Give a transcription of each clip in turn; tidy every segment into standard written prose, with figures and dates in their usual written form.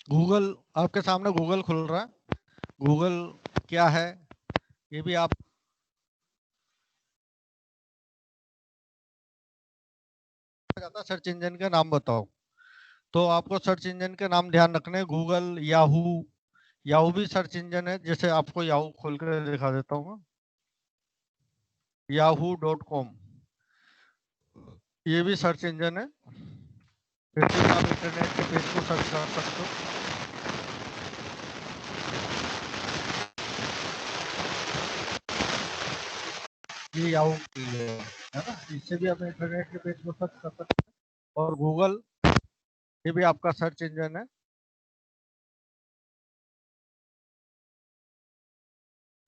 Google, आपके सामने Google खुल रहा है। गूगल क्या है ये भी आप जाता, सर्च इंजन के नाम बताओ। तो आपको सर्च इंजन के नाम ध्यान रखने, गूगल, याहू। याहू भी सर्च इंजन है, जैसे आपको याहू खोल कर दिखा देता हूँ। yahoo.com, ये भी सर्च इंजन है। इसमें आप इंटरनेट के पेज को सर्च कर सकते हो। ये याहू की है ना, इससे भी आप इंटरनेट के पेज को सर्च कर सकते हो। और गूगल, ये भी आपका सर्च इंजन है।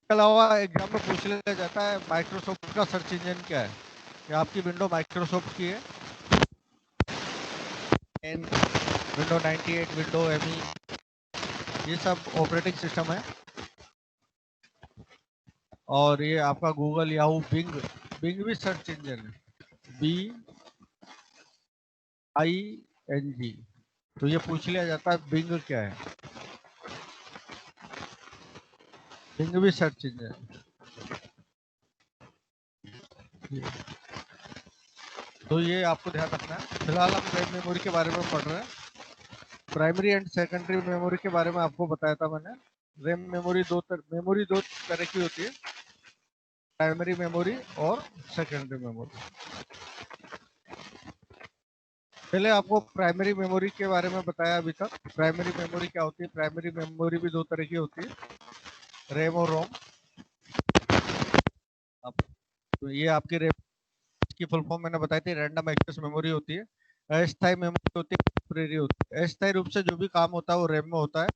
इसके अलावा एग्जाम में पूछ लिया जाता है माइक्रोसॉफ्ट का सर्च इंजन क्या है। ये आपकी विंडो माइक्रोसॉफ्ट की है। विंडो 98, विंडो एमई, ये सब ऑपरेटिंग सिस्टम है। और ये आपका गूगल, याहू, बिंग। बिंग भी सर्च इंजन है, BING। तो ये पूछ लिया जाता है बिंग क्या है। बिंग भी सर्च इंजन है। तो ये आपको ध्यान रखना है। फिलहाल हम रैम मेमोरी के बारे में पढ़ रहे हैं। प्राइमरी एंड सेकेंडरी मेमोरी के बारे में आपको बताया था मैंने। रैम मेमोरी दो तरह की होती है, प्राइमरी मेमोरी और सेकेंडरी मेमोरी। पहले आपको प्राइमरी मेमोरी के बारे में बताया अभी तक। प्राइमरी मेमोरी क्या होती है? प्राइमरी मेमोरी भी दो तरह की होती है, रैम और रोम। अब तो ये आपकी रैम की फुल फॉर्म मैंने बताई थी, रैंडम एक्सेस मेमोरी होती है। अस्थायी मेमोरी होती है, टेम्परेरी होती है। अस्थायी रूप से जो भी काम होता है वो रैम में होता है।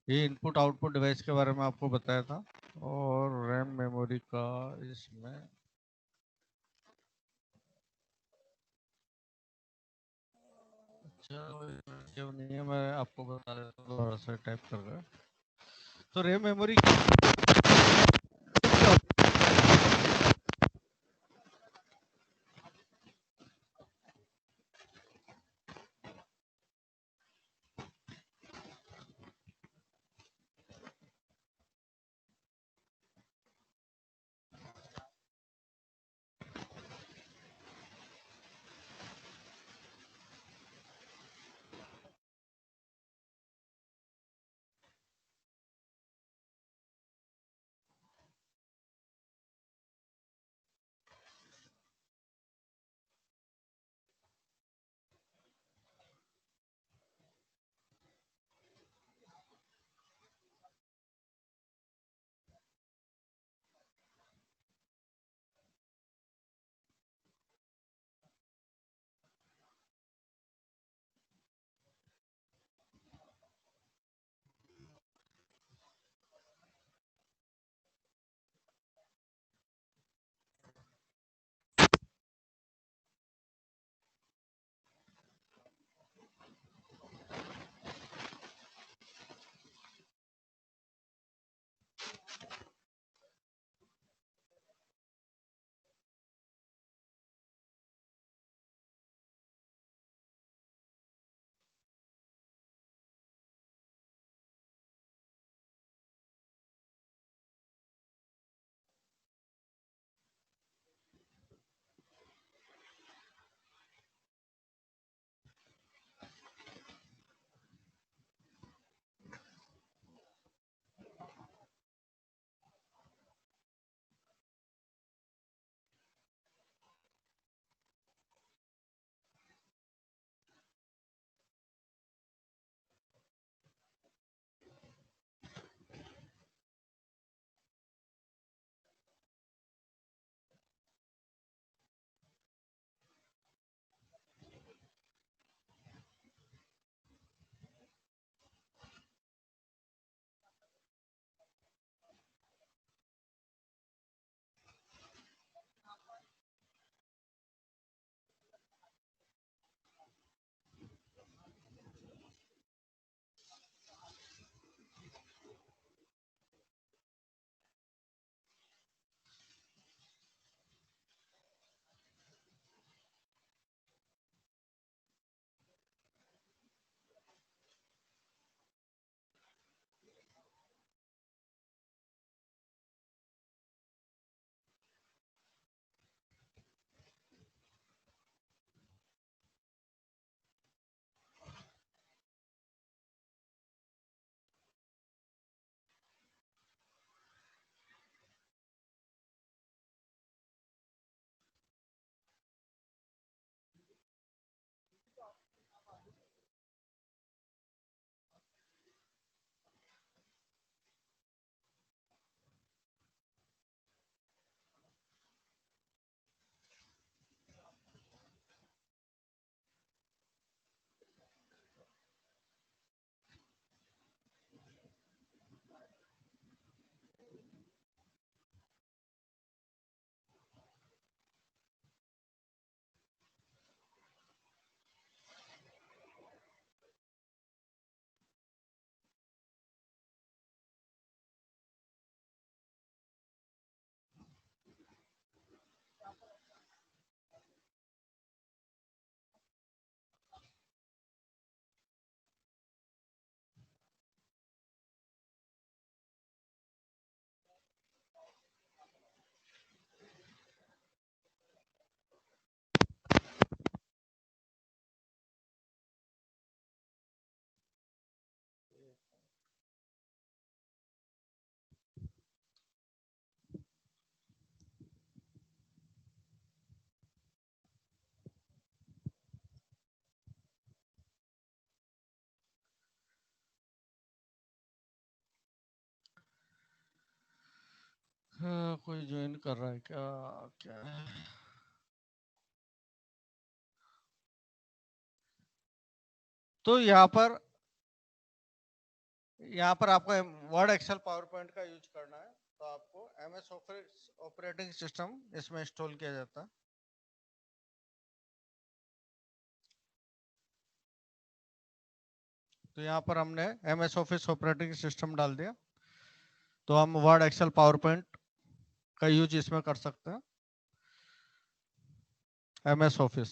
ये इनपुट आउटपुट डिवाइस के बारे में आपको बताया था। और रैम मेमोरी का इसमें चलो, क्यों नहीं है, मैं आपको बता देता हूँ, थोड़ा सा टाइप कर रहा है। तो रैम मेमोरी हाँ, कोई ज्वाइन कर रहा है क्या? क्या है? तो यहाँ पर आपको वर्ड एक्सेल पावर पॉइंट का यूज करना है। तो आपको एमएस ऑफिस ऑपरेटिंग सिस्टम इसमें इंस्टॉल किया जाता है। तो यहाँ पर हमने एमएस ऑफिस ऑपरेटिंग सिस्टम डाल दिया। तो हम वर्ड एक्सेल पावर पॉइंट का यूज इसमें कर सकते हैं। एमएस ऑफिस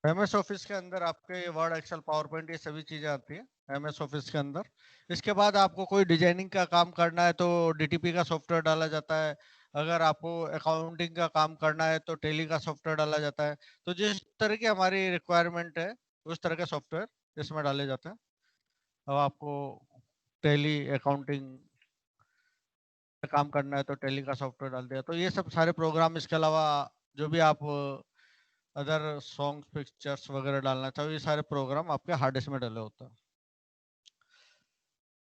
एमएस ऑफिस के अंदर आपके वर्ड एक्सेल पावर पॉइंट ये सभी चीजें आती हैं एमएस ऑफिस के अंदर। इसके बाद आपको कोई डिजाइनिंग का काम करना है तो डीटीपी का सॉफ्टवेयर डाला जाता है। अगर आपको अकाउंटिंग का काम करना है तो टेली का सॉफ्टवेयर डाला जाता है। तो जिस तरह की हमारी रिक्वायरमेंट है उस तरह के सॉफ्टवेयर इसमें डाले जाते हैं। अब आपको टेली अकाउंटिंग काम करना है तो टेली का सॉफ्टवेयर डाल दिया। तो ये सब सारे प्रोग्राम, इसके अलावा जो भी आप अदर सॉन्ग पिक्चर्स वगैरह डालना चाहो, ये सारे प्रोग्राम आपके हार्ड डिस्क में डले होते हैं।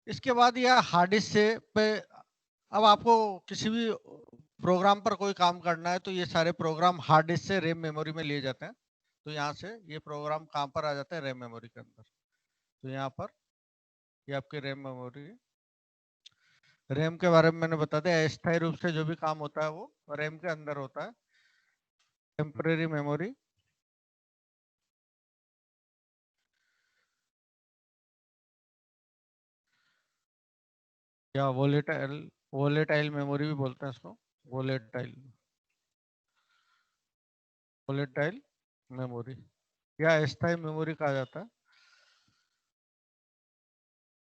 इसके बाद यह हार्ड डिस्क से पे अब आपको किसी भी प्रोग्राम पर कोई काम करना है तो ये सारे प्रोग्राम हार्ड डिस्क से रैम मेमोरी में लिए जाते हैं। तो यहाँ से ये प्रोग्राम कहाँ पर आ जाते हैं? रैम मेमोरी के अंदर। तो यहाँ पर ये आपकी रैम मेमोरी है। रैम के बारे में मैंने बता दिया, अस्थायी रूप से जो भी काम होता है वो रैम के अंदर होता है। टेम्परेरी मेमोरी या वोलेटाइल वोलेटाइल मेमोरी भी बोलते हैं इसको। वोलेटाइल वोलेटाइल मेमोरी या अस्थायी मेमोरी कहा जाता है।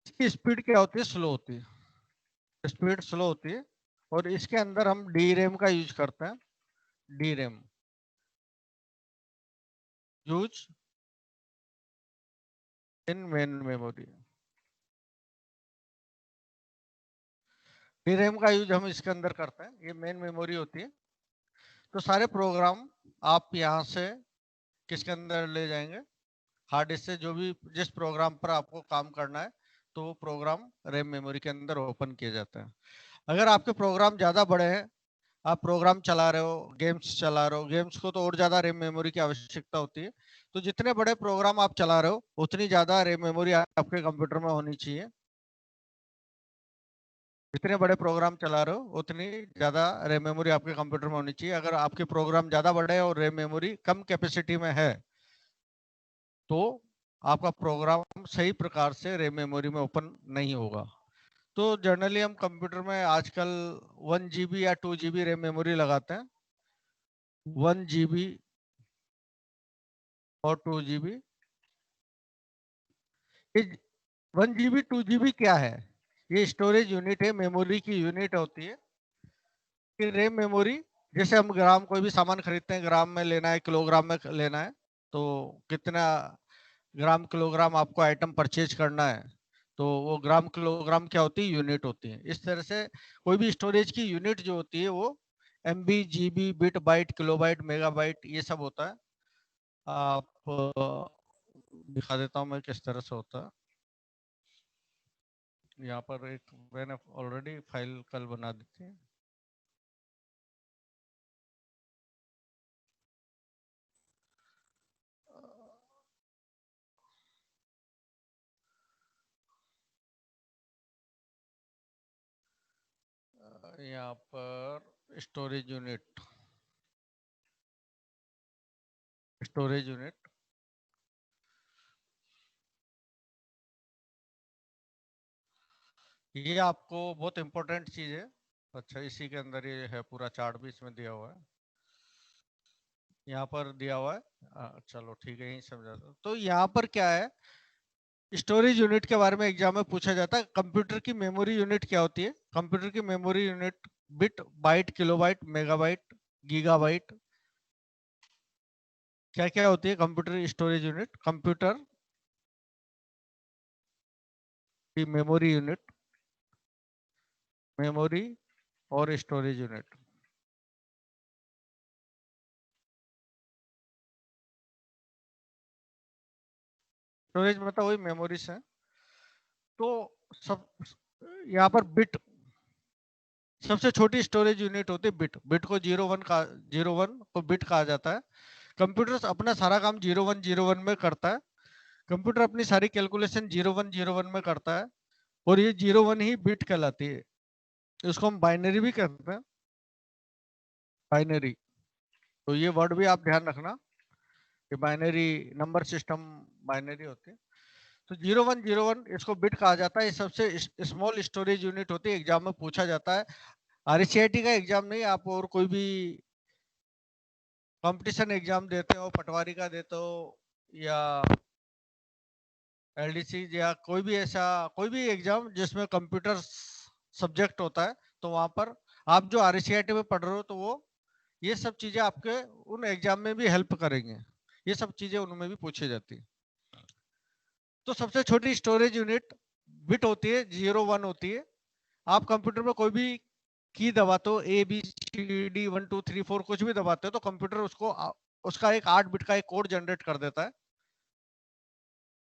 इसकी स्पीड क्या होती है? स्लो होती है। स्पीड स्लो होती है। और इसके अंदर हम डी रैम का यूज करते हैं। D RAM use in main memory. D RAM का यूज हम इसके अंदर करते हैं, ये मेन मेमोरी होती है। तो सारे प्रोग्राम आप यहाँ से किसके अंदर ले जाएंगे? हार्ड डिस्क से जो भी जिस प्रोग्राम पर आपको काम करना है तो वो प्रोग्राम रैम मेमोरी के अंदर ओपन किए जाते हैं। अगर आपके प्रोग्राम ज़्यादा बड़े हैं, आप प्रोग्राम चला रहे हो, गेम्स चला रहे हो, गेम्स को तो और ज़्यादा रैम मेमोरी की आवश्यकता होती है। तो जितने बड़े प्रोग्राम आप चला रहे हो उतनी ज़्यादा रैम मेमोरी आपके कंप्यूटर में होनी चाहिए। जितने बड़े प्रोग्राम चला रहे हो उतनी ज़्यादा रैम मेमोरी आपके कंप्यूटर में होनी चाहिए। अगर आपके प्रोग्राम ज़्यादा बड़े हैं और रैम मेमोरी कम कैपेसिटी में है तो आपका प्रोग्राम सही प्रकार से रैम मेमोरी में ओपन नहीं होगा। तो जनरली हम कंप्यूटर में आजकल 1 GB या 2 GB रैम मेमोरी लगाते हैं। 1 GB और 2 GB। ये 1 GB 2 GB क्या है? ये स्टोरेज यूनिट है, मेमोरी की यूनिट होती है। कि रैम मेमोरी, जैसे हम ग्राम कोई भी सामान खरीदते हैं, ग्राम में लेना है, किलोग्राम में लेना है, तो कितना ग्राम किलोग्राम आपको आइटम परचेज करना है तो वो ग्राम किलोग्राम क्या होती है? यूनिट होती है। इस तरह से कोई भी स्टोरेज की यूनिट जो होती है वो MB GB bit byte kilobyte megabyte ये सब होता है। आप दिखा देता हूँ मैं किस तरह से होता है। यहाँ पर एक मैंने ऑलरेडी फाइल कल बना दी थी। यहाँ पर स्टोरेज यूनिट ये आपको बहुत इंपॉर्टेंट चीज है। अच्छा, इसी के अंदर ये है, पूरा चार्ट भी इसमें दिया हुआ है। यहाँ पर दिया हुआ है। चलो ठीक है, यही समझा दो। तो यहाँ पर क्या है? स्टोरेज यूनिट के बारे में एग्जाम में पूछा जाता है। कंप्यूटर की मेमोरी यूनिट क्या होती है? कंप्यूटर की memory unit bit byte kilobyte megabyte gigabyte क्या क्या होती है? कंप्यूटर स्टोरेज यूनिट, कंप्यूटर की मेमोरी और स्टोरेज यूनिट। स्टोरेज मतलब वही मेमोरीज है। तो सब यहाँ पर बिट सबसे छोटी स्टोरेज यूनिट होती है बिट। बिट को 01 को बिट कहा जाता है। कंप्यूटर अपना सारा काम 0101 में करता है। कंप्यूटर अपनी सारी कैलकुलेशन 0101 में करता है और ये 01 ही बिट कहलाती है। इसको हम बाइनरी भी कहते हैं, बाइनरी। तो ये वर्ड भी आप ध्यान रखना कि बाइनरी नंबर सिस्टम बाइनरी होते हैं। तो 0101 इसको बिट कहा जाता है। ये सबसे स्मॉल स्टोरेज यूनिट होती है। एग्जाम में पूछा जाता है। आरसीआईटी का एग्जाम नहीं, आप और कोई भी कंपटीशन एग्जाम देते हो, पटवारी का देते हो या एलडीसी या कोई भी ऐसा कोई भी एग्जाम जिसमें कंप्यूटर सब्जेक्ट होता है, तो वहां पर आप जो आरसीआईटी में पढ़ रहे हो तो वो ये सब चीजें आपके उन एग्जाम में भी हेल्प करेंगे। ये सब चीजें उनमें भी पूछी जाती है। तो सबसे छोटी स्टोरेज यूनिट बिट होती है, 01 होती है। आप कंप्यूटर में कोई भी की दबाते हो, ABCD 1 2 3 4 कुछ भी दबाते हो, तो कंप्यूटर उसको उसका एक 8 बिट का एक कोड जनरेट कर देता है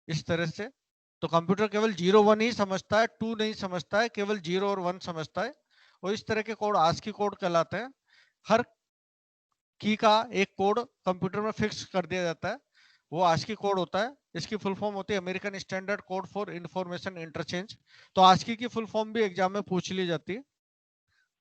इस तरह से। तो कंप्यूटर केवल 01 ही समझता है, 2 नहीं समझता है, केवल 0 और 1 समझता है। और इस तरह के कोड ASCII कोड कहलाते हैं। हर की का एक कोड कंप्यूटर में फिक्स कर दिया जाता है, वो ASCII कोड होता है। इसकी फुल फॉर्म होती है American standard code for information interchange. तो ASCII की फुल फॉर्म भी एग्जाम में पूछ ली जाती है।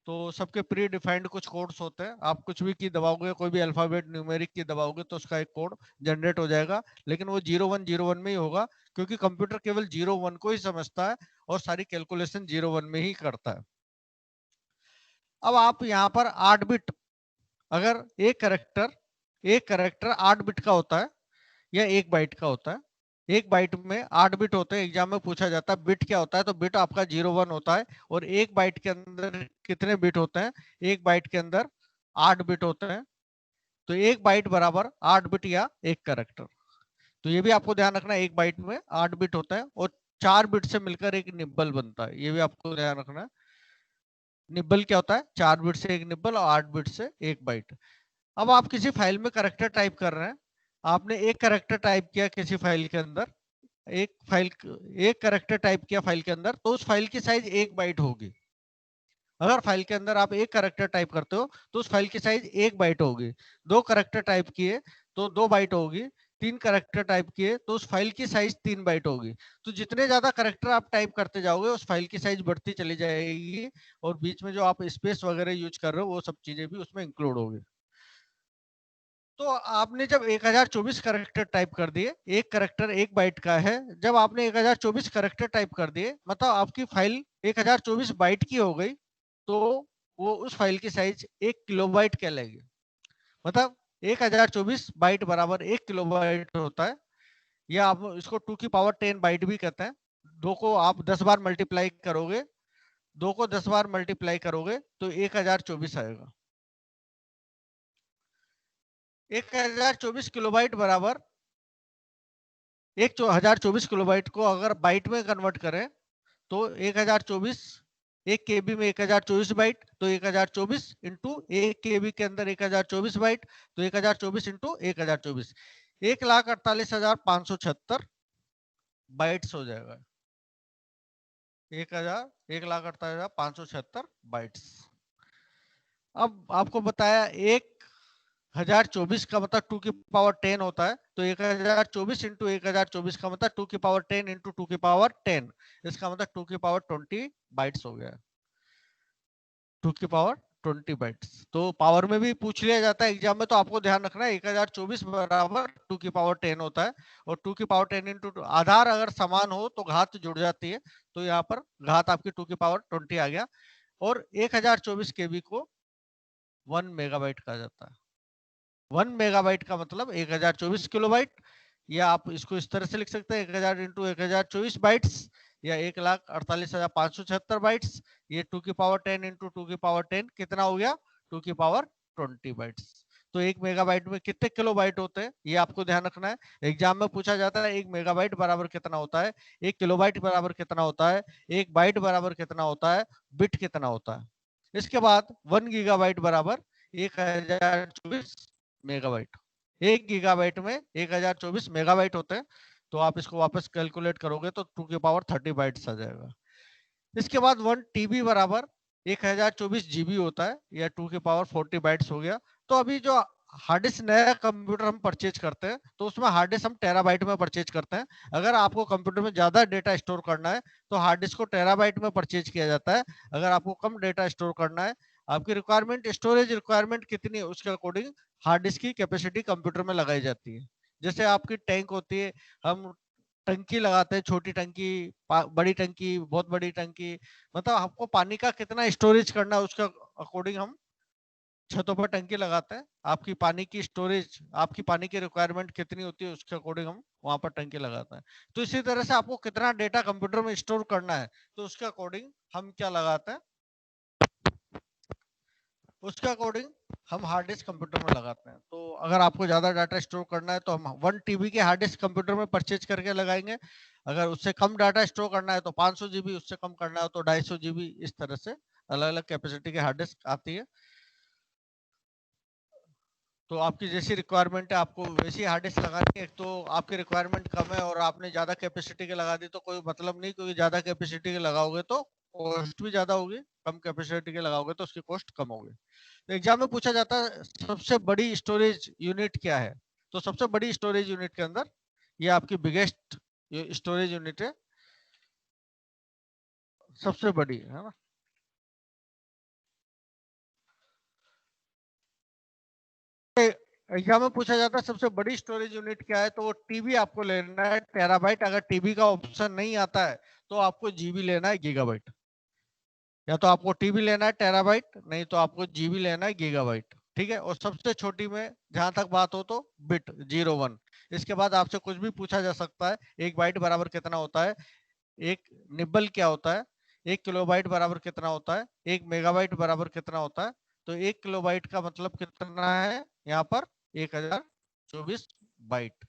तो सबके प्री डिफाइंड कुछ कोड्स होते हैं। आप कुछ भी की दबाओगे, कोई भी अल्फाबेट न्यूमेरिक की दबाओगे तो उसका एक कोड जनरेट हो जाएगा, लेकिन वो 0101 में ही होगा, क्योंकि कंप्यूटर केवल 01 को ही समझता है और सारी कैलकुलेशन 01 में ही करता है। अब आप यहाँ पर 8 बिट, अगर एक करेक्टर 8 बिट का होता है या 1 बाइट का होता है। 1 बाइट में 8 बिट होते हैं। एग्जाम में पूछा जाता है बिट क्या होता है, तो बिट आपका 01 होता है। और 1 बाइट के अंदर कितने बिट होते हैं? 1 बाइट के अंदर 8 बिट होते हैं। तो 1 बाइट बराबर 8 बिट या 1 करेक्टर। तो ये भी आपको ध्यान रखना है, 1 बाइट में 8 बिट होता है और 4 बिट से मिलकर एक निब्बल बनता है। ये भी आपको ध्यान रखना है। निब्बल क्या होता है? 4 बिट से एक निब्बल और 8 बिट से एक बाइट। अब आप किसी फाइल में करेक्टर टाइप कर रहे हैं, आपने एक करेक्टर टाइप किया किसी फाइल के अंदर, एक फाइल एक करेक्टर टाइप किया फाइल के अंदर, तो उस फाइल की साइज 1 बाइट होगी। अगर फाइल के अंदर आप एक करेक्टर टाइप करते हो तो उस फाइल की साइज 1 बाइट होगी। 2 करेक्टर टाइप किए तो 2 बाइट होगी। 3 करेक्टर टाइप किए तो उस फाइल की साइज 3 बाइट होगी। तो जितने ज्यादा करेक्टर आप टाइप करते जाओगे उस फाइल की साइज बढ़ती चली जाएगी, और बीच में जो आप स्पेस वगैरह यूज कर रहे हो वो सब चीजें भी उसमें इंक्लूड होगी। तो आपने जब 1024 करेक्टर टाइप कर दिए, एक करेक्टर 1 बाइट का है, जब आपने 1024 करेक्टर टाइप कर दिए, मतलब आपकी फाइल 1024 बाइट की हो गई, तो वो उस फाइल की साइज 1 किलोबाइट कहलाएगी। मतलब 1024 बाइट बराबर 1 किलोबाइट होता है, या आप इसको 2 की पावर 10 बाइट भी कहते हैं। दो को आप 10 बार मल्टीप्लाई करोगे, 2 को 10 बार मल्टीप्लाई करोगे तो 1024 आएगा। 1024 किलोबाइट बराबर 1024 किलोबाइट को अगर बाइट में कन्वर्ट करें तो 1024, 1 KB में 1024 बाइट, तो 1024 इंटू 1 KB के अंदर 1024 बाइट, तो 1024 इंटू 1024 1,48,576 बाइट्स हो जाएगा। 1,48,576 बाइट्स। अब आपको बताया 1024 का मतलब 2 की पावर 10 होता है, तो 1024 इंटू 1024 का मतलब 2 की पावर 10 इंटू 2 की पावर 10, इसका मतलब 2 की पावर 20 बाइट्स हो गया। 2 की पावर 20 बाइट्स। तो पावर में भी पूछ लिया जाता है एग्जाम में, तो आपको ध्यान रखना है 1024 बराबर 2 की पावर 10 होता है। और 2 की पावर 10 इंटू आधार अगर समान हो तो घात जुड़ जाती है, तो यहाँ पर घात आपकी 2 की पावर 20 आ गया। और 1024 KB को 1 मेगाबाइट कहा जाता है। 1 मेगाबाइट का मतलब 1024 किलोबाइट, या आप इसको इस तरह से लिख सकते हैं 1000 इंटू 1024 बाइट्स, या 1,48,576 बाइट्स। ये 2 की पावर 10 इंटू 2 की पावर 10 कितना हो गया? 2 की पावर 20 बाइट्स। तो 1 मेगाबाइट में कितने किलोबाइट होते हैं ये आपको ध्यान रखना है। एग्जाम में पूछा जाता है 1 मेगाबाइट बराबर कितना होता है, 1 किलोबाइट बराबर कितना होता है, 1 बाइट बराबर कितना होता है, बिट कितना होता है। इसके बाद 1 गीगाबाइट बराबर 1024 मेगाबाइट। 1 गीगाबाइट में 1024 मेगाबाइट होते हैं। तो आप इसको वापस कैलकुलेट करोगे तो 2 की पावर 30 बाइट्स आ जाएगा। इसके बाद 1 टीबी बराबर 1024 GB होता है, या 2 की पावर 40 बाइट्स हो गया। तो अभी जो हार्ड डिस्क नया कंप्यूटर हम परचेज करते हैं तो उसमें हार्ड डिस्क हम टेराबाइट में परचेज करते हैं। अगर आपको कंप्यूटर में ज्यादा डेटा स्टोर करना है तो हार्ड डिस्क को टेराबाइट में परचेज किया जाता है। अगर आपको कम डेटा स्टोर करना है, आपकी रिक्वायरमेंट, स्टोरेज रिक्वायरमेंट कितनी है उसके अकॉर्डिंग हार्ड डिस्क की कैपेसिटी कंप्यूटर में लगाई जाती है। जैसे आपकी टैंक होती है, हम टंकी लगाते हैं, छोटी टंकी, बड़ी टंकी, बहुत बड़ी टंकी, मतलब आपको पानी का कितना स्टोरेज करना है उसका अकॉर्डिंग हम छतों पर टंकी लगाते हैं। आपकी पानी की स्टोरेज, आपकी पानी की रिक्वायरमेंट कितनी होती है उसके अकॉर्डिंग हम वहां पर टंकी लगाते हैं। तो इसी तरह से आपको कितना डेटा कंप्यूटर में स्टोर करना है तो उसके अकॉर्डिंग हम क्या लगाते हैं, उसके अकॉर्डिंग हम हार्ड डिस्क कंप्यूटर में लगाते हैं। तो अगर आपको ज्यादा डाटा स्टोर करना है तो हम 1 टीबी के हार्ड डिस्क कंप्यूटर में परचेज करके लगाएंगे। अगर उससे कम डाटा स्टोर करना है तो 500 GB, उससे कम करना है तो 250 GB। इस तरह से अलग अलग कैपेसिटी के हार्ड डिस्क आती है। तो आपकी जैसी रिक्वायरमेंट है आपको वैसी हार्ड डिस्क लगानी है। एक तो आपकी रिक्वायरमेंट कम है और आपने ज्यादा कैपेसिटी के लगा दी तो कोई मतलब नहीं, क्योंकि ज्यादा कैपेसिटी के लगाओगे तो कॉस्ट भी ज्यादा होगी, कम कैपेसिटी के लगाओगे तो उसकी कॉस्ट कम होगी। तो एग्जाम में पूछा जाता है सबसे बड़ी स्टोरेज यूनिट क्या है। तो सबसे बड़ी स्टोरेज यूनिट के अंदर ये आपकी बिगेस्ट स्टोरेज यूनिट है, सबसे बड़ी है ना। एग्जाम में पूछा जाता है सबसे बड़ी स्टोरेज यूनिट क्या है, तो वो टीबी आपको लेना है, टेराबाइट। अगर टीबी का ऑप्शन नहीं आता है तो आपको जीबी लेना है, गीगाबाइट। या तो आपको टीबी लेना है टेराबाइट, नहीं तो आपको जीबी लेना है, गीगाबाइट। ठीक है। और सबसे छोटी में जहां तक बात हो तो बिट 01। इसके बाद आपसे कुछ भी पूछा जा सकता है। एक बाइट बराबर कितना होता है, एक निब्बल क्या होता है, एक किलोबाइट बराबर कितना होता है, एक मेगाबाइट बराबर कितना होता है। तो एक किलोबाइट का मतलब कितना है यहाँ पर, 1024 बाइट।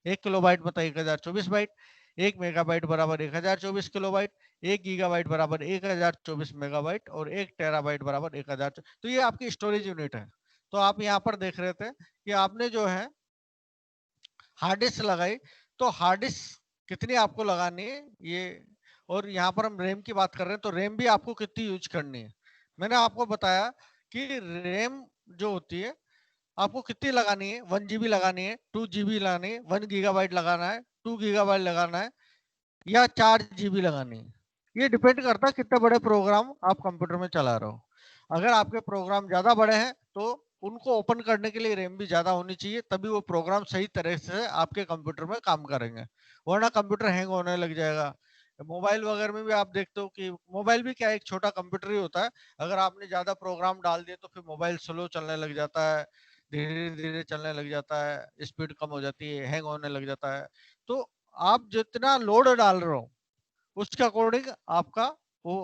1 किलोबाइट मतलब 1024 बाइट। 1 मेगाबाइट बराबर 1024 किलोबाइट। 1 गीगाबाइट बराबर 1024 मेगाबाइट। और 1 टेराबाइट बराबर 1000। तो ये आपकी स्टोरेज यूनिट है। तो आप यहाँ पर देख रहे थे कि आपने जो है हार्ड डिस्क लगाई, तो हार्ड डिस्क कितनी आपको लगानी है ये। और यहाँ पर हम रैम की बात कर रहे हैं तो रैम भी आपको कितनी यूज करनी है। मैंने आपको बताया कि रैम जो होती है आपको कितनी लगानी है, 1 GB लगानी है, 2 GB लगानी है, 1 गीगाबाइट लगाना है, 2 गीगाबाइट लगाना है, या 4 GB लगानी है। ये डिपेंड करता है कितने बड़े प्रोग्राम आप कंप्यूटर में चला रहे हो। अगर आपके प्रोग्राम ज्यादा बड़े हैं तो उनको ओपन करने के लिए रैम भी ज्यादा होनी चाहिए, तभी वो प्रोग्राम सही तरह से आपके कंप्यूटर में काम करेंगे, वरना कंप्यूटर हैंग होने लग जाएगा। मोबाइल वगैरह में भी आप देखते हो कि मोबाइल भी क्या एक छोटा कंप्यूटर ही होता है। अगर आपने ज्यादा प्रोग्राम डाल दिए तो फिर मोबाइल स्लो चलने लग जाता है, धीरे धीरे चलने लग जाता है, स्पीड कम हो जाती है, हैंग होने लग जाता है। तो आप जितना लोड डाल रहे हो उसके अकॉर्डिंग आपका वो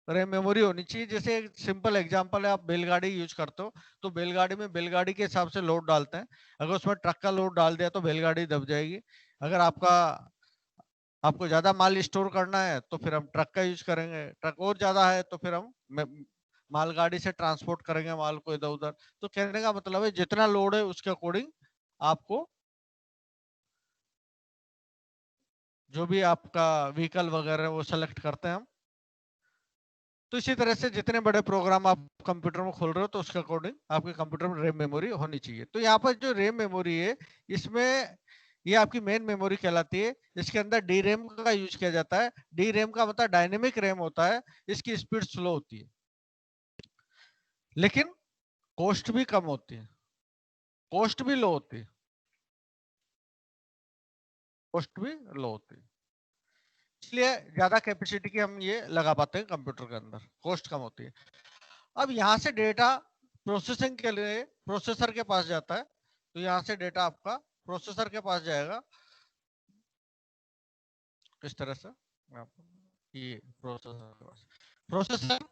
रैम मेमोरी होनी चाहिए। जैसे एक सिंपल एग्जांपल है, आप बैलगाड़ी यूज करते हो तो बैलगाड़ी में बैलगाड़ी के हिसाब से लोड डालते हैं। अगर उसमें ट्रक का लोड डाल दिया तो बैलगाड़ी दब जाएगी। अगर आपको ज्यादा माल स्टोर करना है तो फिर हम ट्रक का यूज करेंगे, ट्रक और ज्यादा है तो फिर हम मालगाड़ी से ट्रांसपोर्ट करेंगे माल को इधर उधर। तो कहने का मतलब है जितना लोड है उसके अकॉर्डिंग आपको जो भी आपका व्हीकल वगैरह है वो सेलेक्ट करते हैं हम। तो इसी तरह से जितने बड़े प्रोग्राम आप कंप्यूटर में खोल रहे हो तो उसके अकॉर्डिंग आपके कंप्यूटर में रैम मेमोरी होनी चाहिए। तो यहाँ पर जो रैम मेमोरी है इसमें ये आपकी मेन मेमोरी कहलाती है। इसके अंदर डी रैम का यूज किया जाता है। डी रैम का मतलब डायनेमिक रैम होता है। इसकी स्पीड स्लो होती है लेकिन कॉस्ट भी कम होती है, कॉस्ट भी लो होती है, कॉस्ट भी लो होती है। इसलिए ज्यादा कैपेसिटी की हम ये लगा पाते हैं कंप्यूटर के अंदर, कॉस्ट कम होती है। अब यहाँ से डेटा प्रोसेसिंग के लिए प्रोसेसर के पास जाता है। तो यहाँ से डेटा आपका प्रोसेसर के पास जाएगा इस तरह से। ये प्रोसेसर के पास, प्रोसेसर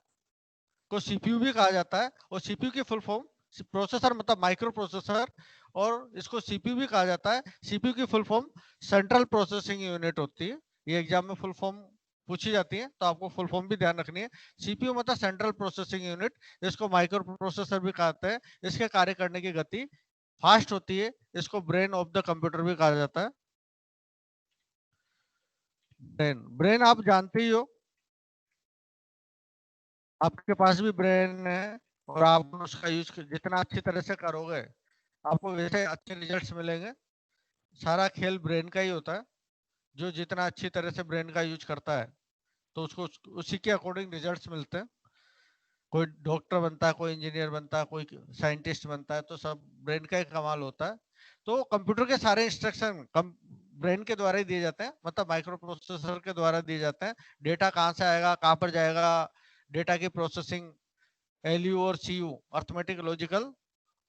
को सीपीयू भी कहा जाता है। और सीपीयू की फुल फॉर्म, प्रोसेसर मतलब माइक्रो प्रोसेसर, और इसको सीपीयू भी कहा जाता है। सीपीयू की full form central processing unit होती है। ये एग्जाम में फुल फॉर्म पूछी जाती है तो आपको फुल फॉर्म भी ध्यान रखनी है। सीपीयू मतलब सेंट्रल प्रोसेसिंग यूनिट, इसको माइक्रो प्रोसेसर भी कहते हैं। इसके कार्य करने की गति फास्ट होती है, इसको ब्रेन ऑफ द कंप्यूटर भी कहा जाता है। ब्रेन ब्रेन आप जानते ही हो, आपके पास भी ब्रेन है, और आप उसका यूज जितना अच्छी तरह से करोगे आपको वैसे अच्छे रिजल्ट्स मिलेंगे। सारा खेल ब्रेन का ही होता है। जो जितना अच्छी तरह से ब्रेन का यूज करता है तो उसको उसी के अकॉर्डिंग रिजल्ट्स मिलते हैं। कोई डॉक्टर बनता है, कोई इंजीनियर बनता है, कोई साइंटिस्ट बनता है, तो सब ब्रेन का ही कमाल होता है। तो कंप्यूटर के सारे इंस्ट्रक्शन ब्रेन के द्वारा ही दिए जाते हैं, मतलब माइक्रो प्रोसेसर के द्वारा दिए जाते हैं। डेटा कहाँ से आएगा, कहाँ पर जाएगा, डेटा की प्रोसेसिंग, एलयू और सीयू, अर्थमेटिक लॉजिकल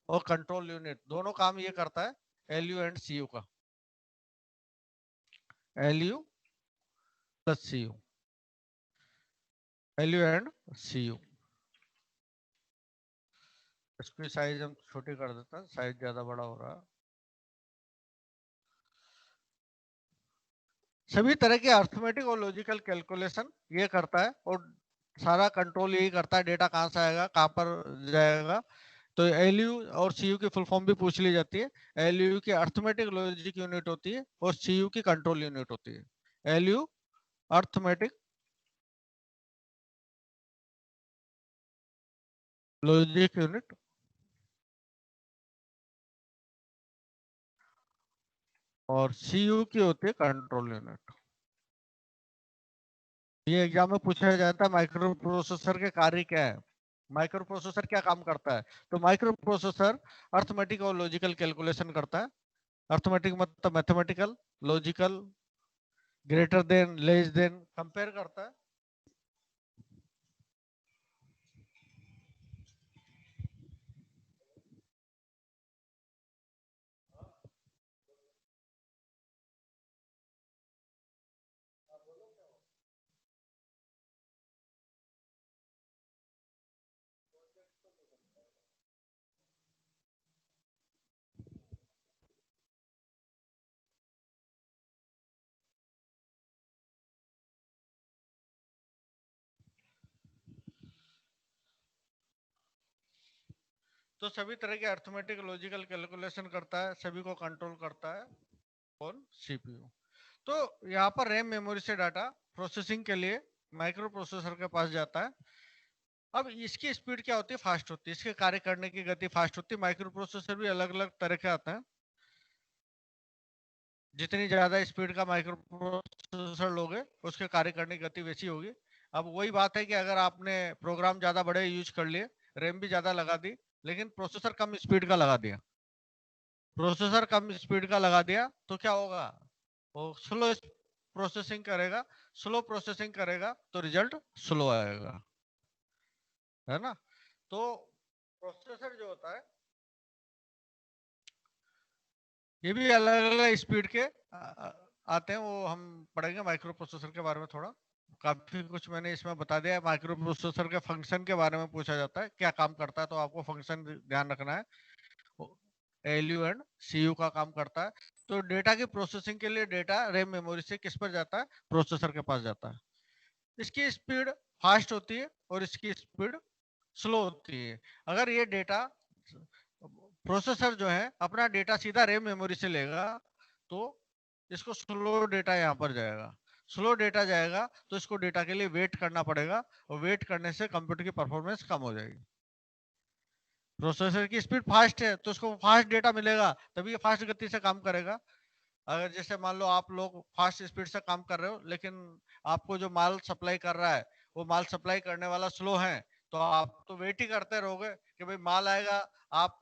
और कंट्रोल यूनिट, दोनों काम ये करता है, एलयू एंड सीयू का। ALU plus CU, ALU and CU. इसकी साइज हम छोटी कर देते हैं, साइज ज्यादा बड़ा हो रहा है। सभी तरह के अर्थमेटिक और लॉजिकल कैलकुलेशन ये करता है, और सारा कंट्रोल यही करता है, डेटा कहाँ से आएगा, कहाँ पर जाएगा। तो एलयू और सीयू की फुल फॉर्म भी पूछ ली जाती है। एलयू की अर्थमेटिक लॉजिक यूनिट होती है और सीयू की कंट्रोल यूनिट होती है। एलयू अर्थमेटिक लॉजिक यूनिट और सीयू की होती है कंट्रोल यूनिट। ये एग्जाम में पूछा जाता है माइक्रो प्रोसेसर के कार्य क्या है, माइक्रो प्रोसेसर क्या काम करता है। तो माइक्रो प्रोसेसर अर्थमेटिक और लॉजिकल कैलकुलेशन करता है। अर्थमेटिक मतलब mathematical, logical greater than, less than, compare करता है। तो सभी तरह के अर्थमेटिक लॉजिकल कैलकुलेशन करता है, सभी को कंट्रोल करता है कौन, सीपीयू। तो यहाँ पर रैम मेमोरी से डाटा प्रोसेसिंग के लिए माइक्रो प्रोसेसर के पास जाता है। अब इसकी स्पीड क्या होती है, फास्ट होती है, इसके कार्य करने की गति फास्ट होती है। माइक्रो प्रोसेसर भी अलग अलग तरह के आते हैं। जितनी ज्यादा स्पीड का माइक्रो प्रोसेसर लोगे उसके कार्य करने की गति वैसी होगी। अब वही बात है कि अगर आपने प्रोग्राम ज्यादा बड़े यूज कर लिए, रैम भी ज्यादा लगा दी, लेकिन प्रोसेसर कम स्पीड का लगा दिया, प्रोसेसर कम स्पीड का लगा दिया, तो क्या होगा, वो स्लो प्रोसेसिंग करेगा। स्लो प्रोसेसिंग करेगा तो रिजल्ट स्लो आएगा, है ना। तो प्रोसेसर जो होता है ये भी अलग अलग स्पीड के आते हैं, वो हम पढ़ेंगे माइक्रो प्रोसेसर के बारे में थोड़ा। काफी कुछ मैंने इसमें बता दिया है। माइक्रो प्रोसेसर के फंक्शन के बारे में पूछा जाता है, क्या काम करता है, तो आपको फंक्शन ध्यान रखना है। एलयू एंड सीयू का काम करता है। तो डेटा की प्रोसेसिंग के लिए डेटा रैम मेमोरी से किस पर जाता है, प्रोसेसर के पास जाता है। इसकी स्पीड फास्ट होती है और इसकी स्पीड स्लो होती है। अगर ये डेटा प्रोसेसर जो है अपना डेटा सीधा रैम मेमोरी से लेगा तो इसको स्लो डेटा यहाँ पर जाएगा। स्लो डेटा जाएगा तो इसको डेटा के लिए वेट करना पड़ेगा, और वेट करने से कंप्यूटर की परफॉर्मेंस कम हो जाएगी। प्रोसेसर की स्पीड फास्ट है तो उसको फास्ट डेटा मिलेगा, तभी ये फास्ट गति से काम करेगा। अगर जैसे मान लो आप लोग फास्ट स्पीड से काम कर रहे हो, लेकिन आपको जो माल सप्लाई कर रहा है वो माल सप्लाई करने वाला स्लो है, तो आप तो वेट ही करते रहोगे कि भाई माल आएगा, आप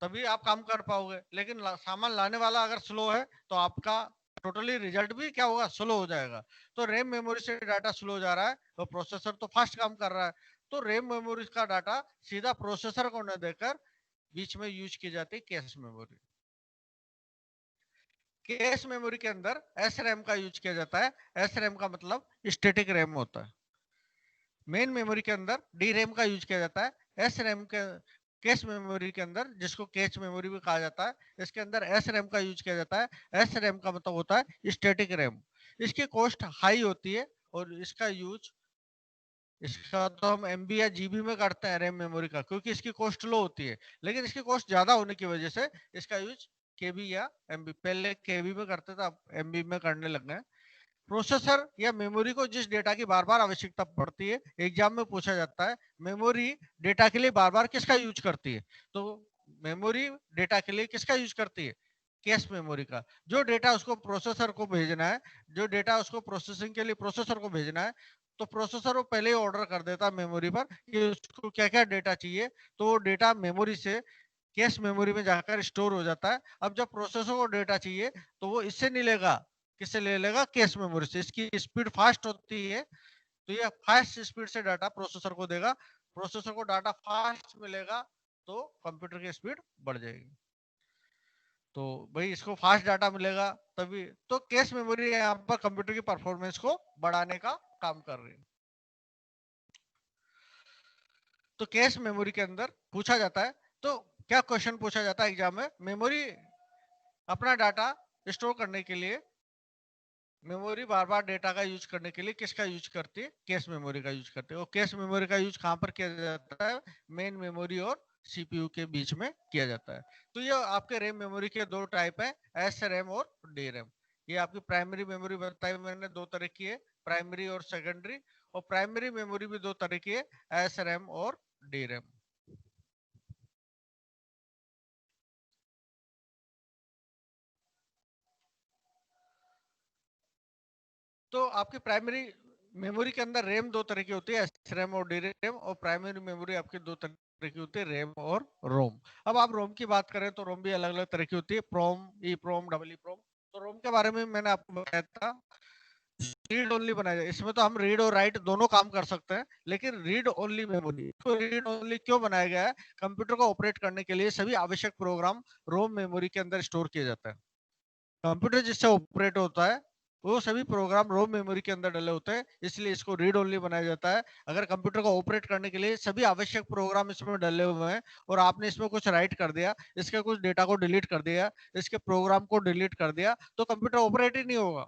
तभी आप काम कर पाओगे। लेकिन सामान लाने वाला अगर स्लो है तो आपका टोटली रिजल्ट भी क्या होगा, स्लो हो जाएगा। तो रैम मेमोरी से डाटा स्लो जा रहा है तो प्रोसेसर तो फास्ट काम कर रहा है। तो रैम मेमोरी का डाटा सीधा प्रोसेसर को न देकर बीच में यूज की जाती है कैश मेमोरी। कैश मेमोरी के अंदर एस रैम का यूज किया जाता है। एस रैम का मतलब स्टैटिक रैम होता है। मेन मेमोरी के अंदर डी रैम का यूज किया जाता है। एस रैम के कैश मेमोरी के अंदर, जिसको कैश मेमोरी भी कहा जाता है, इसके अंदर एस रैम का यूज किया जाता है। एस रैम का मतलब होता है स्टैटिक रैम। इसकी कॉस्ट हाई होती है और इसका यूज, इसका तो हम एमबी या जीबी में करते हैं रैम मेमोरी का, क्योंकि इसकी कॉस्ट लो होती है। लेकिन इसकी कॉस्ट ज्यादा होने की वजह से इसका यूज केबी या एमबी, पहले केबी में करते थे, अब एमबी में करने लग गए। प्रोसेसर या मेमोरी को जिस डेटा की बार बार आवश्यकता पड़ती है, एग्जाम में पूछा जाता है मेमोरी डेटा के लिए बार बार किसका यूज करती है। तो मेमोरी डेटा के लिए किसका यूज करती है, कैश मेमोरी का। जो डेटा उसको प्रोसेसर को भेजना है, जो डेटा उसको प्रोसेसिंग के लिए प्रोसेसर को भेजना है, तो प्रोसेसर वो पहले ही ऑर्डर कर देता है मेमोरी पर कि उसको क्या क्या डेटा चाहिए। तो वो डेटा मेमोरी से कैश मेमोरी में जाकर स्टोर हो जाता है। अब जब प्रोसेसर को डेटा चाहिए तो वो इससे नहीं लेगा, किससे ले लेगा, कैश मेमोरी से। इसकी स्पीड फास्ट होती है, तो ये फास्ट स्पीड से डाटा प्रोसेसर को देगा। प्रोसेसर को डाटा फास्ट मिलेगा तो कंप्यूटर की स्पीड बढ़ जाएगी। तो भाई इसको फास्ट डाटा मिलेगा तभी तो कैश मेमोरी यहाँ पर कंप्यूटर की परफॉर्मेंस को बढ़ाने का काम कर रही है। तो कैश मेमोरी के अंदर पूछा जाता है, तो क्या क्वेश्चन पूछा जाता है एग्जाम में, मेमोरी अपना डाटा स्टोर करने के लिए मेमोरी बार बार डेटा का यूज करने के लिए किसका यूज करती है, कैश मेमोरी का यूज करती है। और कैश मेमोरी का यूज कहां पर किया जाता है, मेन मेमोरी और सीपीयू के बीच में किया जाता है। तो ये आपके रैम मेमोरी के दो टाइप है, एस रैम और डी रैम। ये आपकी प्राइमरी मेमोरी बताई मैंने, दो तरह की है, प्राइमरी और सेकेंडरी। और प्राइमरी मेमोरी भी दो तरह की है, एस रैम और डी रैम। तो आपकी प्राइमरी मेमोरी के अंदर रैम दो तरह की होती है, एसरैम और डीरैम। और प्राइमरी मेमोरी आपकी दो तरह की होती है, रैम और रोम। अब आप रोम की बात करें तो रोम भी अलग अलग तरह की होती है, प्रोम, ई प्रोम, डबल ई प्रोम। तो रोम के बारे में मैंने आपको बताया था, रीड ओनली बनाया जाए। इसमें तो हम रीड और राइट दोनों काम कर सकते हैं, लेकिन रीड ओनली मेमोरी, तो रीड ओनली क्यों बनाया गया है, कंप्यूटर को ऑपरेट करने के लिए सभी आवश्यक प्रोग्राम रोम मेमोरी के अंदर स्टोर किए जाते हैं। कंप्यूटर जिससे ऑपरेट होता है वो सभी प्रोग्राम रोम मेमोरी के अंदर डले होते हैं, इसलिए इसको रीड ओनली बनाया जाता है। अगर कंप्यूटर को ऑपरेट करने के लिए सभी आवश्यक प्रोग्राम इसमें डले हुए हैं और आपने इसमें कुछ राइट कर दिया, इसके कुछ डेटा को डिलीट कर दिया, इसके प्रोग्राम को डिलीट कर दिया, तो कंप्यूटर ऑपरेट ही नहीं होगा।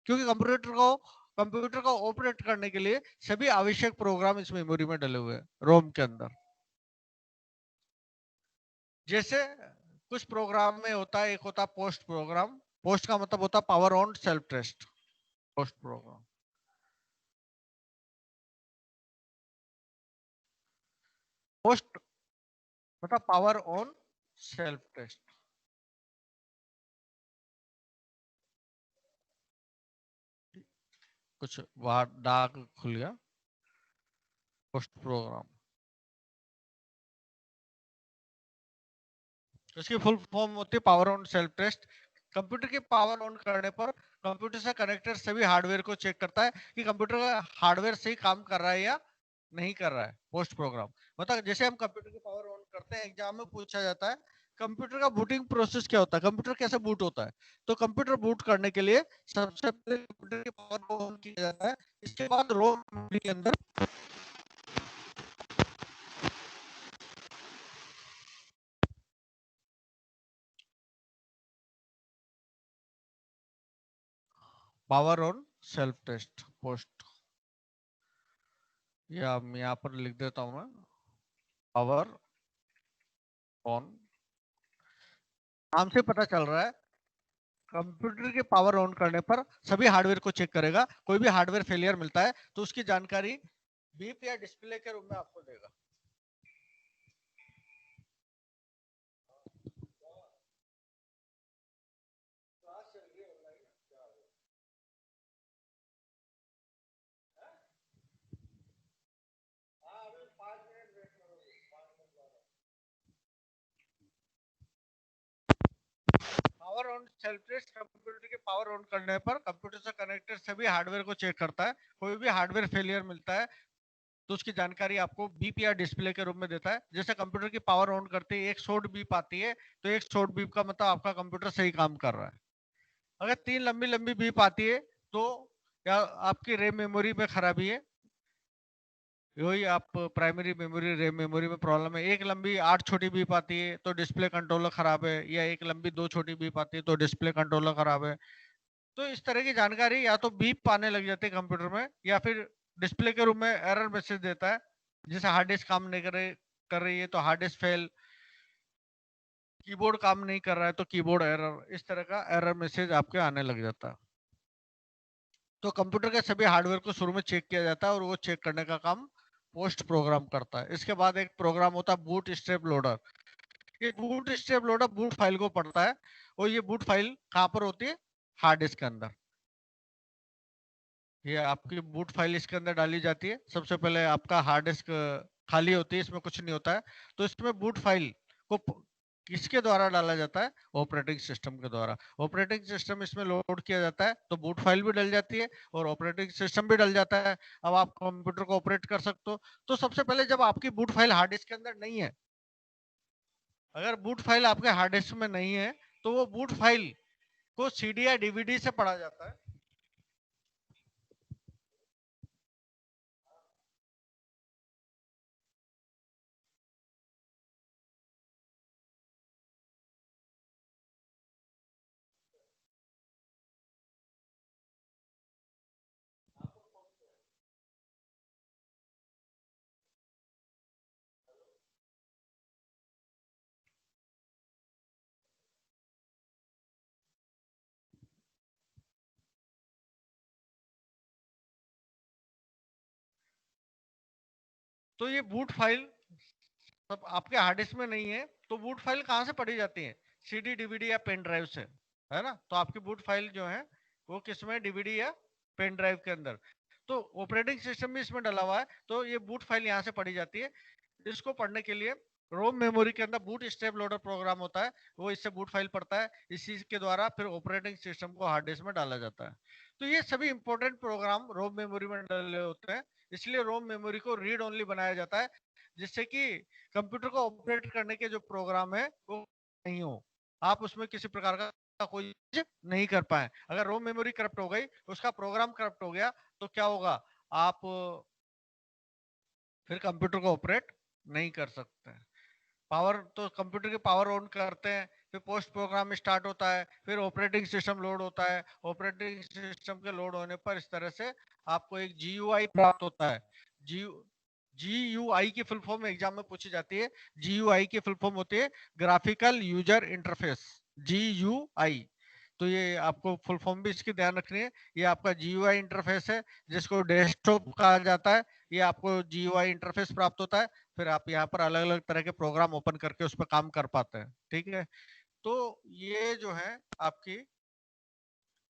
क्योंकि कंप्यूटर को ऑपरेट करने के लिए सभी आवश्यक प्रोग्राम इस मेमोरी में डले हुए हैं रोम के अंदर। जैसे कुछ प्रोग्राम में होता है, एक होता है पोस्ट प्रोग्राम। पोस्ट का मतलब होता है power on self test, post program. Post मतलब पावर ऑन सेल्फ टेस्ट। कुछ वहां डार्क खुल गया, पोस्ट प्रोग्राम। इसकी फुल फॉर्म होती है power on self test. Computer की पावर ऑन करने पर कंप्यूटर से कनेक्टेड सभी हार्डवेयर को चेक करता है कि कंप्यूटर का हार्डवेयर सही काम कर रहा है या नहीं कर रहा है। पोस्ट प्रोग्राम मतलब जैसे हम कंप्यूटर की पावर ऑन करते हैं, एग्जाम में पूछा जाता है कंप्यूटर का बूटिंग प्रोसेस क्या होता है, कंप्यूटर कैसे बूट होता है। तो कंप्यूटर बूट करने के लिए सबसे पहले कंप्यूटर की पावर को ऑन किया जाता है। इसके बाद रोम मेमोरी के अंदर power on self test post, या मैं यहाँ पर लिख देता हूँ मैं, पावर ऑन। नाम से पता चल रहा है कंप्यूटर के पावर ऑन करने पर सभी हार्डवेयर को चेक करेगा, कोई भी हार्डवेयर फेलियर मिलता है तो उसकी जानकारी बीप या डिस्प्ले के रूप में आपको देगा। Power on self test computer के पावर ऑन करने पर कंप्यूटर से कनेक्टेड सभी हार्डवेयर को चेक करता है, कोई भी हार्डवेयर फेलियर मिलता है तो उसकी जानकारी आपको बीप या डिस्प्ले के रूप में देता है। जैसे कंप्यूटर की पावर ऑन करते ही एक शॉर्ट बीप आती है, तो एक शॉर्ट बीप का मतलब आपका कंप्यूटर सही काम कर रहा है। अगर तीन लंबी लंबी बीप आती है तो या आपकी रैम मेमोरी में खराबी है। वही आप प्राइमरी मेमोरी रैम मेमोरी में प्रॉब्लम है। एक लंबी आठ छोटी बीप आती है तो डिस्प्ले कंट्रोलर खराब है, या एक लंबी दो छोटी बीप आती है तो डिस्प्ले कंट्रोलर खराब है। तो इस तरह की जानकारी या तो बीप आने लग जाती है कंप्यूटर में, या फिर डिस्प्ले के रूप में एरर मैसेज देता है। जैसे हार्ड डिस्क काम नहीं कर रही है तो हार्ड डिस्क फेल, कीबोर्ड काम नहीं कर रहा है तो कीबोर्ड एरर, इस तरह का एरर मैसेज आपके आने लग जाता है। तो कंप्यूटर के सभी हार्डवेयर को शुरू में चेक किया जाता है और वो चेक करने का काम पोस्ट प्रोग्राम करता है। इसके बाद एक प्रोग्राम होता है बूट स्ट्रैप लोडर। ये boot strap loader boot file को पढ़ता है और ये बूट फाइल कहाँ पर होती है? हार्ड डिस्क के अंदर। ये आपकी बूट फाइल इसके अंदर डाली जाती है। सबसे पहले आपका हार्ड डिस्क खाली होती है, इसमें कुछ नहीं होता है। तो इसमें बूट फाइल को किसके द्वारा डाला जाता है? ऑपरेटिंग सिस्टम के द्वारा। ऑपरेटिंग सिस्टम इसमें लोड किया जाता है तो बूट फाइल भी डल जाती है और ऑपरेटिंग सिस्टम भी डल जाता है। अब आप कंप्यूटर को ऑपरेट कर सकते हो। तो सबसे पहले जब आपकी बूट फाइल हार्ड डिस्क के अंदर नहीं है, अगर बूट फाइल आपके हार्ड डिस्क में नहीं है तो वो बूट फाइल को सीडी या डीवीडी से पढ़ा जाता है। तो ये बूट फाइल तब आपके हार्ड डिस्क में नहीं है तो बूट फाइल कहाँ से पढ़ी जाती है? सीडी डीवीडी या पेन ड्राइव से, है ना? तो आपकी बूट फाइल जो है वो किसमें? डीवीडी या पेन ड्राइव के अंदर। तो ऑपरेटिंग सिस्टम भी इसमें डला हुआ है तो ये बूट फाइल यहाँ से पढ़ी जाती है। इसको पढ़ने के लिए रोम मेमोरी के अंदर बूट स्ट्रैप लोडर प्रोग्राम होता है, वो इससे बूट फाइल पढ़ता है। इसी के द्वारा फिर ऑपरेटिंग सिस्टम को हार्ड डिस्क में डाला जाता है। तो ये सभी इंपॉर्टेंट प्रोग्राम रोम मेमोरी में डले होते हैं। इसलिए रोम मेमोरी को रीड ओनली बनाया जाता है, जिससे कि कंप्यूटर को ऑपरेट करने के जो प्रोग्राम है वो नहीं हो, आप उसमें किसी प्रकार का कोई चीज नहीं कर पाए। अगर रोम मेमोरी करप्ट हो गई, उसका प्रोग्राम करप्ट हो गया, तो क्या होगा? आप फिर कंप्यूटर को ऑपरेट नहीं कर सकते। पावर तो कंप्यूटर के पावर ऑन करते हैं, फिर पोस्ट प्रोग्राम स्टार्ट होता है, फिर ऑपरेटिंग सिस्टम लोड होता है। ऑपरेटिंग सिस्टम के लोड होने पर इस तरह से आपको एक जीयूआई प्राप्त होता है। जी जीयूआई की फुल फॉर्म एग्जाम में पूछी जाती है। जीयूआई की फुल फॉर्म होती है ग्राफिकल यूजर इंटरफेस, जीयूआई। तो ये आपको फुल फॉर्म भी इसकी ध्यान रखनी है। ये आपका जीयूआई इंटरफेस है, जिसको डेस्कटॉप कहा जाता है। ये आपको जीयूआई इंटरफेस प्राप्त होता है, फिर आप यहाँ पर अलग अलग तरह के प्रोग्राम ओपन करके उस पर काम कर पाते हैं। ठीक है, तो ये जो है आपकी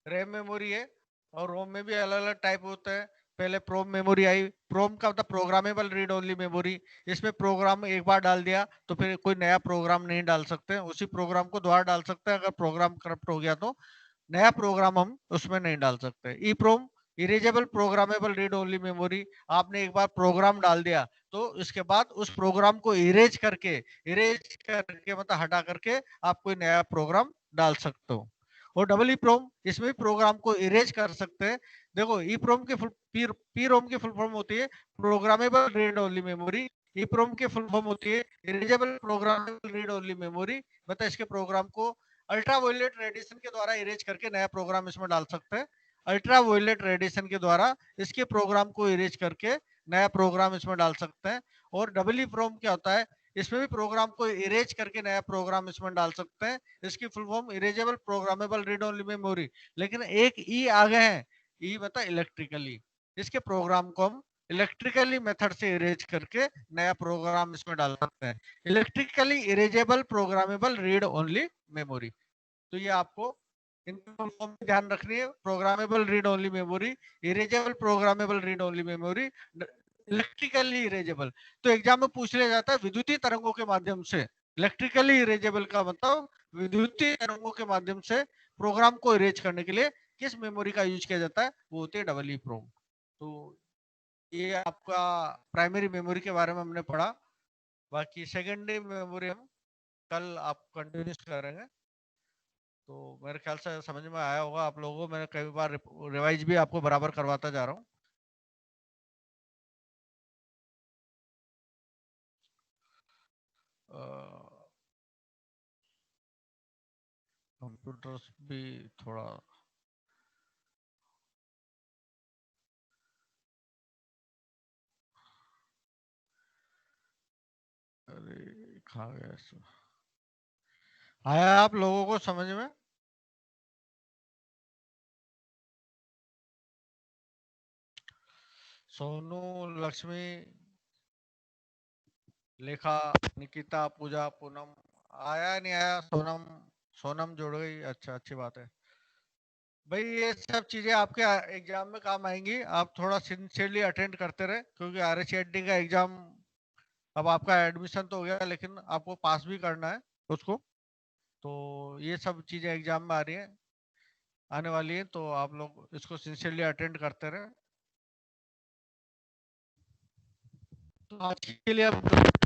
रैम मेमोरी है। और रोम में भी अलग अलग टाइप होते हैं। पहले प्रोम मेमोरी आई। प्रोम का मतलब प्रोग्रामेबल रीड ओनली मेमोरी। इसमें प्रोग्राम एक बार डाल दिया तो फिर कोई नया प्रोग्राम नहीं डाल सकते, उसी प्रोग्राम को दोबारा डाल सकते हैं। अगर प्रोग्राम करप्ट हो गया तो नया प्रोग्राम हम उसमें नहीं डाल सकते। E PROM erasable programmable read only memory. आपने एक बार प्रोग्राम डाल दिया तो इसके बाद उस प्रोग्राम को इरेज करके मतलब हटा करके आप कोई नया प्रोग्राम डाल सकते हो। और डबल ई प्रोम, इसमें भी प्रोग्राम को इरेज कर सकते हैं। देखो ई प्रोम के फुल पी रोम की फुल फॉर्म होती है प्रोग्रामेबल रीड ओनली मेमोरी। ई प्रोम की फुल फॉर्म होती है erasable programmable read only memory. मतलब इसके प्रोग्राम को अल्ट्रा वायलेट रेडिएशन के द्वारा इरेज करके नया प्रोग्राम इसमें डाल सकते हैं। अल्ट्रा वायलेट रेडिएशन के द्वारा इसके प्रोग्राम को इरेज करके नया प्रोग्राम इसमें डाल सकते हैं। और डबल ई प्रोम क्या होता है? इसमें भी प्रोग्राम को इरेज करके नया प्रोग्राम इसमें डाल सकते हैं। इसकी full form erasable programmable read only memory. लेकिन एक ई आगे है, ई मतलब इलेक्ट्रिकली। इसके प्रोग्राम को हम इलेक्ट्रिकली मेथड से इरेज करके नया प्रोग्राम इसमें डाल सकते हैं। Electrically erasable programmable read only memory. तो ये आपको ध्यान रखनी है। Programmable read only memory, erasable programmable read only memory, electrically erasable. तो एग्जाम में पूछ लिया जाता है विद्युतीय तरंगों के माध्यम से। इलेक्ट्रिकली इरेजेबल का मतलब विद्युतीय तरंगों के माध्यम से प्रोग्राम को इरेज करने के लिए किस मेमोरी का यूज किया जाता है? वो होती है डबल ई प्रोम। तो ये आपका प्राइमरी मेमोरी के बारे में हमने पढ़ा। बाकी सेकेंडरी मेमोरी हम कल आप कंटिन्यू करेंगे। तो मेरे ख्याल से समझ में आया होगा आप लोगों को। मैंने कई बार रिवाइज भी आपको बराबर करवाता जा रहा हूँ। कंप्यूटर्स भी थोड़ा अरे खा गया इसको। आया आप लोगों को समझ में? सोनू, लक्ष्मी, लेखा, निकिता, पूजा, पूनम। आया नहीं आया? सोनम, सोनम जुड़ गई, अच्छा अच्छी बात है भाई। ये सब चीजें आपके एग्जाम में काम आएंगी, आप थोड़ा सिंसियरली अटेंड करते रहे, क्योंकि RSCET का एग्जाम, अब आपका एडमिशन तो हो गया लेकिन आपको पास भी करना है उसको। तो ये सब चीजें एग्जाम में आ रही हैं, आने वाली है, तो आप लोग इसको सिंसियरली अटेंड करते रहे। तो आज के लिए अब